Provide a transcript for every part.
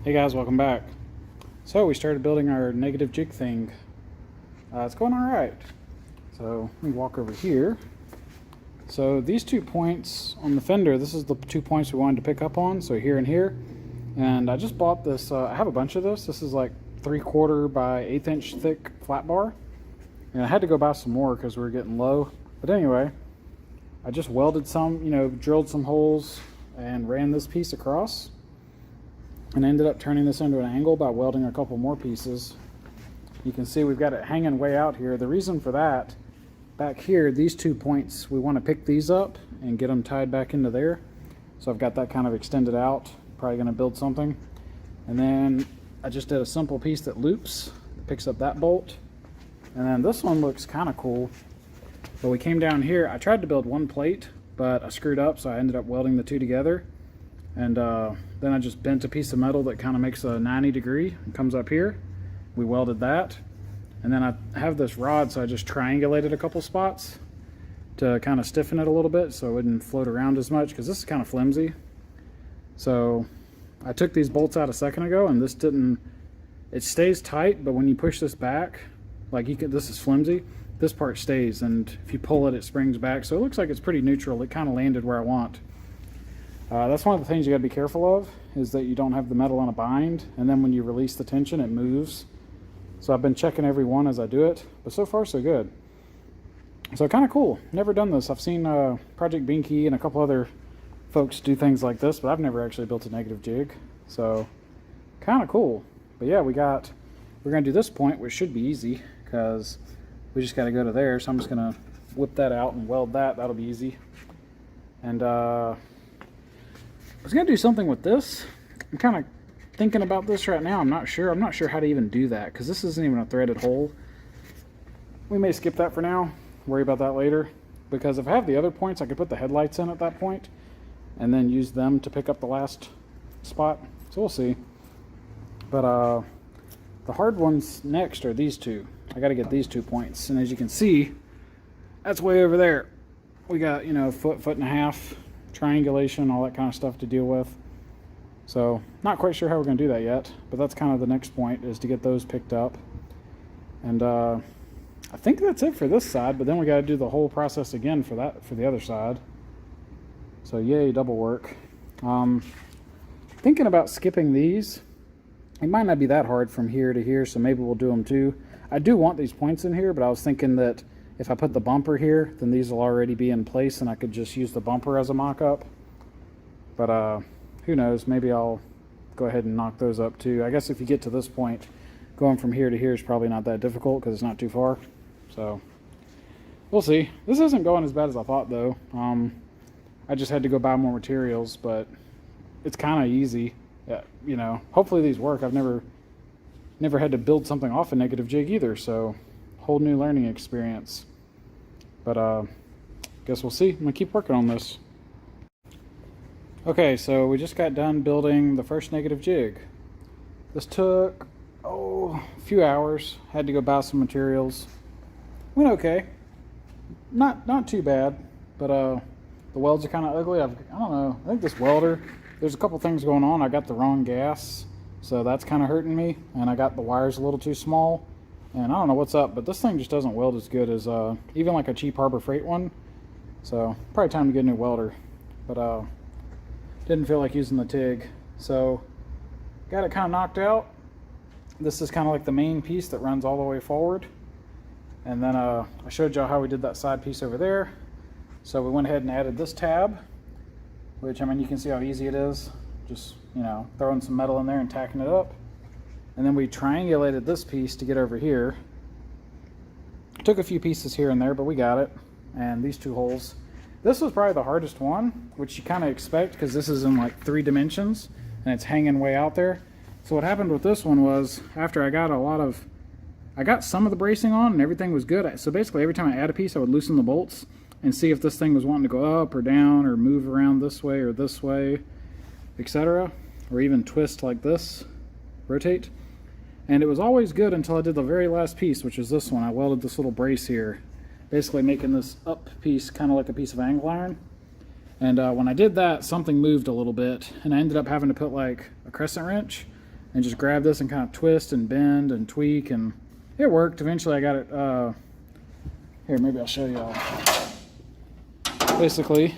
Hey guys, welcome back. So we started building our negative jig thing. It's going all right. So let me walk over here. So these 2 points on the fender, this is the 2 points we wanted to pick up on, so here and here. And I just bought this, I have a bunch of this. This is like 3/4 by 1/8 inch thick flat bar. And I had to go buy some more because we were getting low. But anyway, I just welded some, drilled some holes and ran this piece across. And ended up turning this into an angle by welding a couple more pieces. You can see we've got it hanging way out here. The reason for that, back here, these 2 points, we want to pick these up and get them tied back into there. So I've got that kind of extended out. Probably going to build something. And then I just did a simple piece that loops, picks up that bolt. And then this one looks kind of cool. But we came down here, I tried to build one plate, but I screwed up, so I ended up welding the two together. And then I just bent a piece of metal that kind of makes a 90 degree and comes up here. We welded that. And then I have this rod, so I just triangulated a couple spots to kind of stiffen it a little bit so it wouldn't float around as much, because this is kind of flimsy. So I took these bolts out a second ago, and this didn't, it stays tight, but when you push this back, like this is flimsy, this part stays, and if you pull it, it springs back. So it looks like it's pretty neutral. It kind of landed where I want. That's one of the things you got to be careful of, is that you don't have the metal on a bind, and then when you release the tension it moves. So I've been checking every one as I do it, but so far so good. So kind of cool. Never done this. I've seen Project Binky and a couple other folks do things like this, but I've never actually built a negative jig. So kind of cool. But yeah, we're gonna do this point, which should be easy because we just got to go to there. So I'm just gonna whip that out and weld that. That'll be easy. And I was gonna do something with this. I'm kind of thinking about this right now. I'm not sure how to even do that, because this isn't even a threaded hole. We may skip that for now, worry about that later, because if I have the other points, I could put the headlights in at that point and then use them to pick up the last spot. So we'll see. But the hard ones next are these two. I got to get these 2 points, and as you can see, that's way over there. We got, foot and a half triangulation, all that kind of stuff to deal with. So not quite sure how we're going to do that yet, but that's kind of the next point, is to get those picked up. And I think that's it for this side, but then we got to do the whole process again for the other side. So yay, double work. Thinking about skipping these. It might not be that hard from here to here, so maybe we'll do them too. I do want these points in here, but I was thinking that if I put the bumper here, then these will already be in place and I could just use the bumper as a mock-up. But who knows, maybe I'll go ahead and knock those up too. I guess if you get to this point, going from here to here is probably not that difficult because it's not too far. So we'll see. This isn't going as bad as I thought though. I just had to go buy more materials, but it's kind of easy. Hopefully these work. I've never had to build something off a negative jig either, so whole new learning experience. But guess we'll see. I'm gonna keep working on this. Okay, so we just got done building the first negative jig. This took a few hours. Had to go buy some materials. Went okay. Not too bad, but the welds are kind of ugly. I don't know. I think this welder, there's a couple things going on. I got the wrong gas, so that's kind of hurting me, and I got the wires a little too small. And I don't know what's up, but this thing just doesn't weld as good as even like a cheap Harbor Freight one. So probably time to get a new welder. But didn't feel like using the TIG. So got it kind of knocked out. This is kind of like the main piece that runs all the way forward. And then I showed y'all how we did that side piece over there. So we went ahead and added this tab, which, I mean, you can see how easy it is. Just, throwing some metal in there and tacking it up. And then we triangulated this piece to get over here. Took a few pieces here and there, but we got it. And these 2 holes. This was probably the hardest one, which you kind of expect because this is in like 3 dimensions and it's hanging way out there. So what happened with this one was, after I got some of the bracing on and everything was good. So basically every time I add a piece, I would loosen the bolts and see if this thing was wanting to go up or down or move around this way, etc. Or even twist like this, rotate. And it was always good until I did the very last piece, which is this one. I welded this little brace here, basically making this up piece kind of like a piece of angle iron. And when I did that, something moved a little bit, and I ended up having to put like a crescent wrench and just grab this and kind of twist and bend and tweak, and it worked. Eventually I got it, here, maybe I'll show y'all. Basically,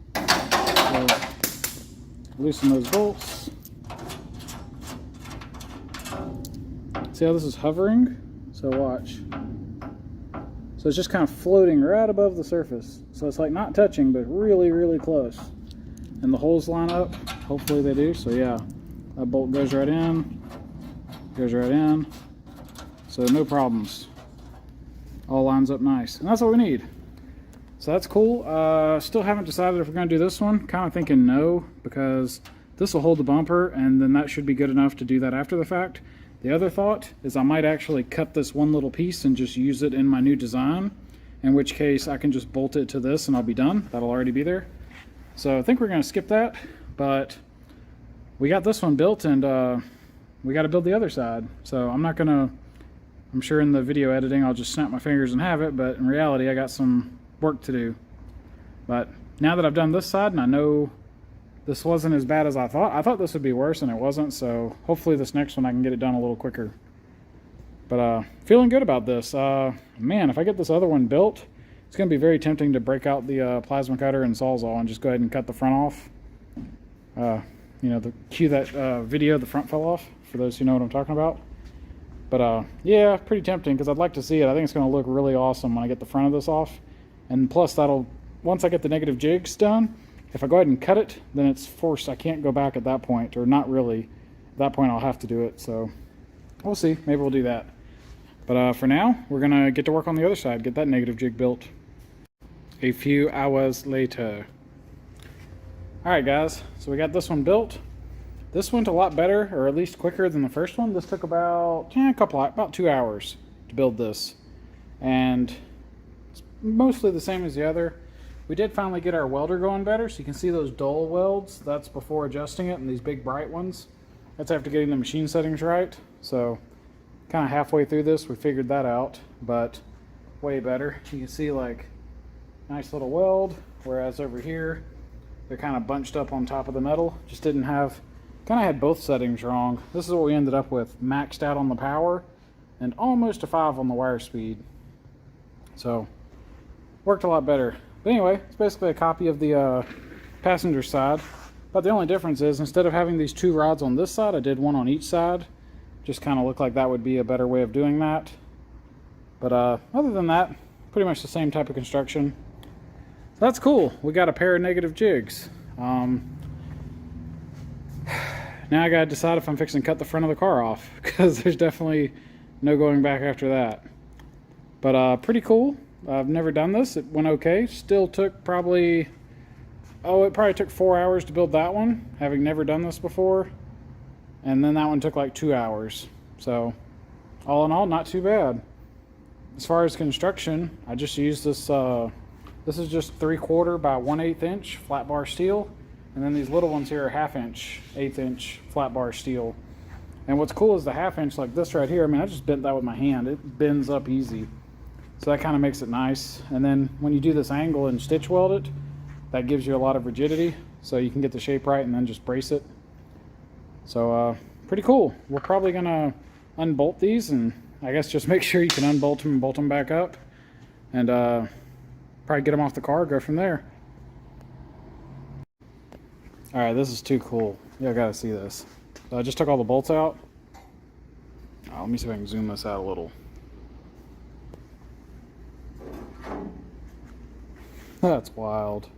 so loosen those bolts. See how this is hovering? So watch. So it's just kind of floating right above the surface. So it's like not touching, but really, really close. And the holes line up. Hopefully they do. So yeah, that bolt goes right in. Goes right in. So no problems. All lines up nice. And that's what we need. So that's cool. Still haven't decided if we're going to do this one. Kind of thinking no, because this will hold the bumper, and then that should be good enough to do that after the fact. The other thought is I might actually cut this one little piece and just use it in my new design, in which case I can just bolt it to this and I'll be done. That'll already be there. So I think we're going to skip that, but we got this one built, and we got to build the other side. So I'm not going to, I'm sure in the video editing I'll just snap my fingers and have it, but in reality I got some work to do. But now that I've done this side and I know this wasn't as bad as I thought this would be worse, and it wasn't, so hopefully this next one I can get it done a little quicker. But feeling good about this. Man, if I get this other one built, it's going to be very tempting to break out the plasma cutter and Sawzall and just go ahead and cut the front off. You know, cue that video, the front fell off, for those who know what I'm talking about. But yeah, pretty tempting, because I'd like to see it. I think it's going to look really awesome when I get the front of this off. And plus, that'll, once I get the negative jigs done, if I go ahead and cut it, then it's forced. I can't go back at that point, or not really. At that point, I'll have to do it. So we'll see. Maybe we'll do that. But for now, we're going to get to work on the other side, get that negative jig built. A few hours later. Alright guys, so we got this one built. This went a lot better, or at least quicker than the first one. This took about, about 2 hours to build this. And it's mostly the same as the other. We did finally get our welder going better, so you can see those dull welds. That's before adjusting it, and these big bright ones, that's after getting the machine settings right. So kind of halfway through this, we figured that out, but way better. You can see like nice little weld, whereas over here they're kind of bunched up on top of the metal. Just didn't have, kind of had both settings wrong. This is what we ended up with, maxed out on the power and almost a 5 on the wire speed. So worked a lot better. But anyway, it's basically a copy of the passenger side, but the only difference is instead of having these 2 rods on this side, I did one on each side. Just kind of looked like that would be a better way of doing that. But other than that, pretty much the same type of construction. So that's cool. We got a pair of negative jigs. Now I gotta decide if I'm fixing to cut the front of the car off, because there's definitely no going back after that. But pretty cool. I've never done this. It went okay. Still took probably, it probably took 4 hours to build that one, having never done this before. And then that one took like 2 hours. So all in all, not too bad. As far as construction, I just used this, this is just 3/4 by 1/8 inch flat bar steel. And then these little ones here are 1/2 inch, 1/8 inch flat bar steel. And what's cool is the 1/2 inch like this right here. I mean, I just bent that with my hand. It bends up easy. So that kind of makes it nice. And then when you do this angle and stitch weld it, that gives you a lot of rigidity. So you can get the shape right and then just brace it. So pretty cool. We're probably gonna unbolt these, and I guess just make sure you can unbolt them and bolt them back up, and probably get them off the car, go from there. Alright, this is too cool. Y'all gotta see this. So I just took all the bolts out. Let me see if I can zoom this out a little. That's wild.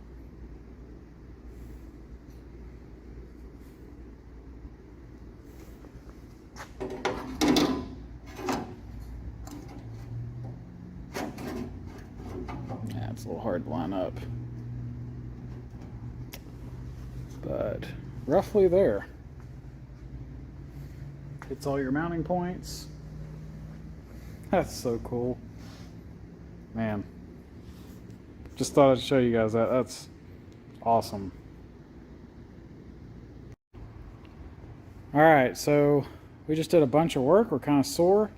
Yeah, it's a little hard to line up. But roughly there. It's all your mounting points. That's so cool. Man. Just thought I'd show you guys that. That's awesome. Alright, so we just did a bunch of work. We're kind of sore.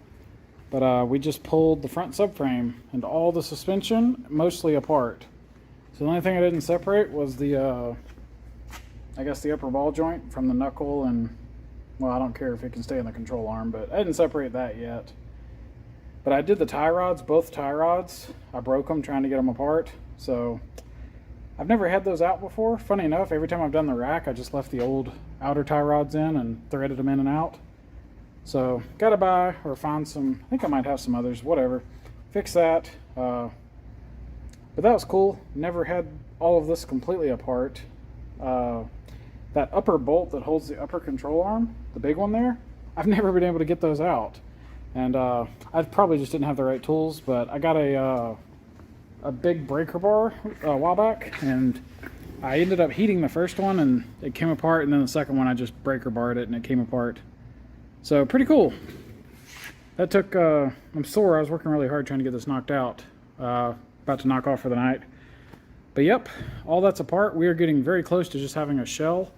But we just pulled the front subframe and all the suspension mostly apart. So the only thing I didn't separate was the, I guess the upper ball joint from the knuckle, and, well, I don't care if it can stay in the control arm, but I didn't separate that yet. But I did the tie rods, both tie rods. I broke them trying to get them apart. So I've never had those out before. Funny enough, every time I've done the rack, I just left the old outer tie rods in and threaded them in and out. So gotta buy or find some, I think I might have some others, whatever. Fix that. But that was cool. Never had all of this completely apart. That upper bolt that holds the upper control arm, the big one there, I've never been able to get those out. And I probably just didn't have the right tools, but I got a big breaker bar a while back, and I ended up heating the first one and it came apart, and then the second one I just breaker barred it and it came apart. So pretty cool. That took, I'm sore, I was working really hard trying to get this knocked out. About to knock off for the night. But yep, all that's apart. We are getting very close to just having a shell.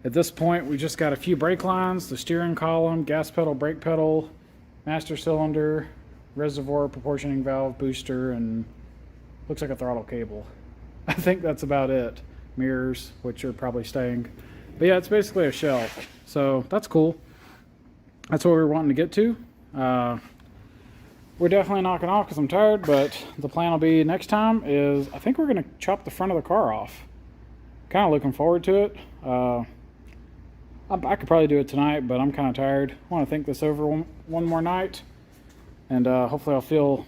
At this point, we just got a few brake lines, the steering column, gas pedal, brake pedal, master cylinder, reservoir, proportioning valve, booster, and looks like a throttle cable. I think that's about it. Mirrors, which are probably staying. But yeah, it's basically a shell. So that's cool. That's what we were wanting to get to. We're definitely knocking off because I'm tired, but the plan will be next time is I think we're going to chop the front of the car off. Kind of looking forward to it. I could probably do it tonight, but I'm kind of tired. I want to think this over one more night, and hopefully I'll feel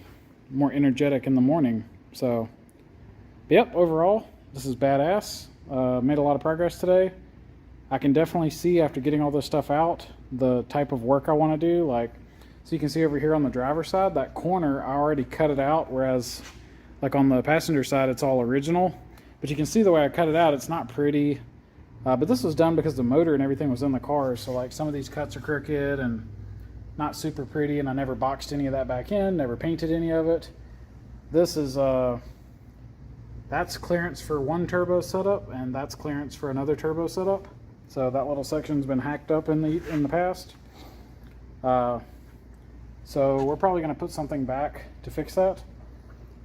more energetic in the morning. So, yep, overall, this is badass. Made a lot of progress today. I can definitely see after getting all this stuff out the type of work I want to do. Like, so you can see over here on the driver's side, that corner, I already cut it out, whereas like on the passenger side, it's all original. But you can see the way I cut it out, it's not pretty. But this was done because the motor and everything was in the car. So like some of these cuts are crooked and not super pretty, and I never boxed any of that back in, never painted any of it. This is, that's clearance for one turbo setup, and that's clearance for another turbo setup. So that little section's been hacked up in the past. So we're probably going to put something back to fix that.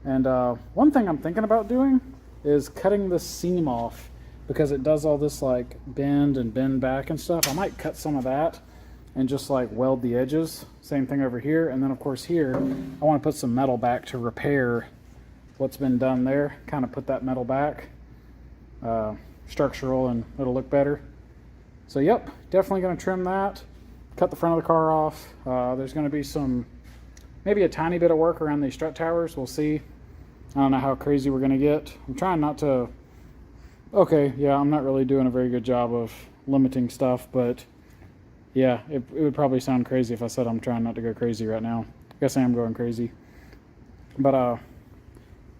And one thing I'm thinking about doing is cutting this seam off, because it does all this like bend back and stuff. I might cut some of that and just like weld the edges. Same thing over here. And then of course here, I want to put some metal back to repair what's been done there. Kind of put that metal back, structural, and it'll look better. So yep, definitely going to trim that. Cut the front of the car off. There's going to be maybe a tiny bit of work around these strut towers. We'll see. I don't know how crazy we're going to get. I'm trying not to. Okay, yeah, I'm not really doing a very good job of limiting stuff, but yeah, it would probably sound crazy if I said I'm trying not to go crazy right now. I guess I am going crazy. But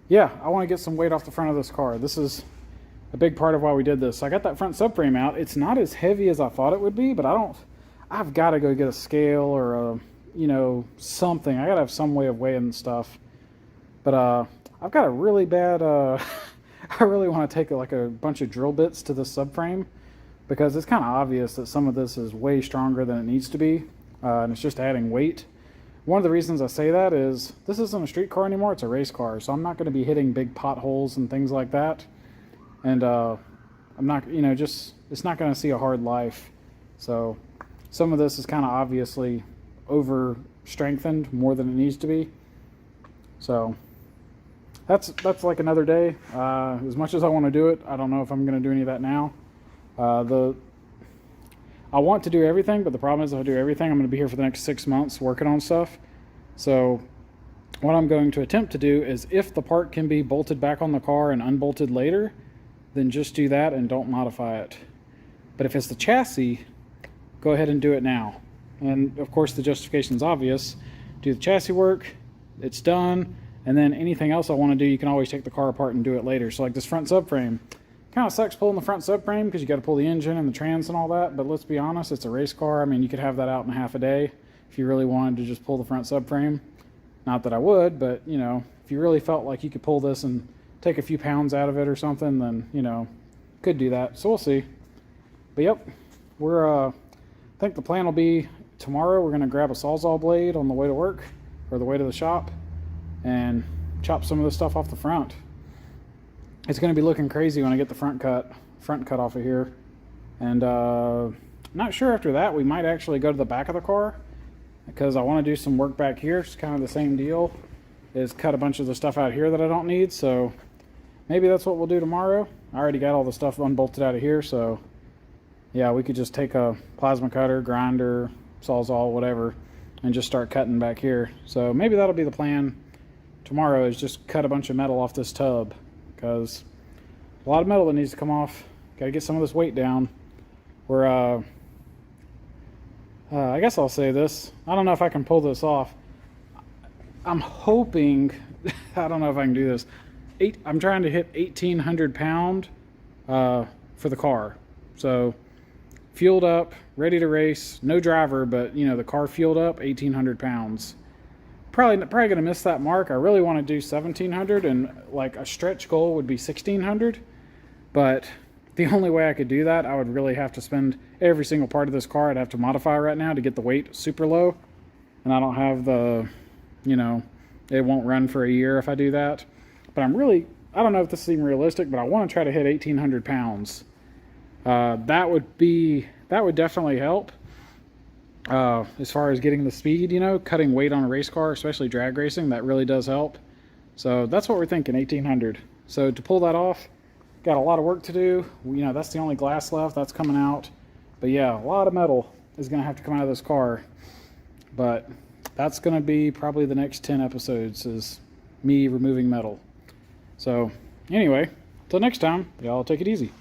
yeah, I want to get some weight off the front of this car. This is a big part of why we did this. So I got that front subframe out. It's not as heavy as I thought it would be, but I've got to go get a scale or something. I got to have some way of weighing stuff. But I've got a really bad, I really want to take like a bunch of drill bits to the subframe, because it's kind of obvious that some of this is way stronger than it needs to be, and it's just adding weight. One of the reasons I say that is this isn't a street car anymore, it's a race car, so I'm not going to be hitting big potholes and things like that. And I'm not, it's not going to see a hard life. So some of this is kind of obviously over strengthened more than it needs to be. So that's like another day. As much as I want to do it, I don't know if I'm going to do any of that now. I want to do everything, but the problem is if I do everything, I'm going to be here for the next 6 months working on stuff. So what I'm going to attempt to do is, if the part can be bolted back on the car and unbolted later, then just do that and don't modify it. But if it's the chassis, go ahead and do it now. And of course the justification is obvious. Do the chassis work, it's done, and then anything else I want to do, you can always take the car apart and do it later. So like this front subframe, kind of sucks pulling the front subframe because you got to pull the engine and the trans and all that, but let's be honest, it's a race car. I mean, you could have that out in half a day if you really wanted to just pull the front subframe. Not that I would, but if you really felt like you could pull this and take a few pounds out of it or something, then could do that. So we'll see. But yep, I think the plan will be tomorrow we're going to grab a Sawzall blade on the way to work or the way to the shop and chop some of this stuff off the front. it's going to be looking crazy when I get the front cut off of here. And not sure after that, we might actually go to the back of the car, because I want to do some work back here. It's kind of the same deal, is cut a bunch of the stuff out here that I don't need. So maybe that's what we'll do tomorrow. I already got all the stuff unbolted out of here, so yeah, we could just take a plasma cutter, grinder, sawzall, whatever, and just start cutting back here. So maybe that'll be the plan tomorrow, is just cut a bunch of metal off this tub, because a lot of metal that needs to come off. Got to get some of this weight down. We're I guess I'll say this. I don't know if I can pull this off. I'm hoping, I don't know if I can do this. I'm trying to hit 1,800 pound for the car. So fueled up, ready to race, no driver, but you know, the car fueled up, 1,800 pounds. Probably going to miss that mark. I really want to do 1,700, and like a stretch goal would be 1,600. But the only way I could do that, I would really have to spend every single part of this car. I'd have to modify right now to get the weight super low. And I don't have the, you know, it won't run for a year if I do that. But I don't know if this is even realistic, but I want to try to hit 1,800 pounds. That would definitely help. As far as getting the speed, you know, cutting weight on a race car, especially drag racing, that really does help. So that's what we're thinking, 1,800. So to pull that off, got a lot of work to do. You know, that's the only glass left. That's coming out. But yeah, a lot of metal is going to have to come out of this car. But that's going to be probably the next 10 episodes, is me removing metal. So anyway, till next time, y'all take it easy.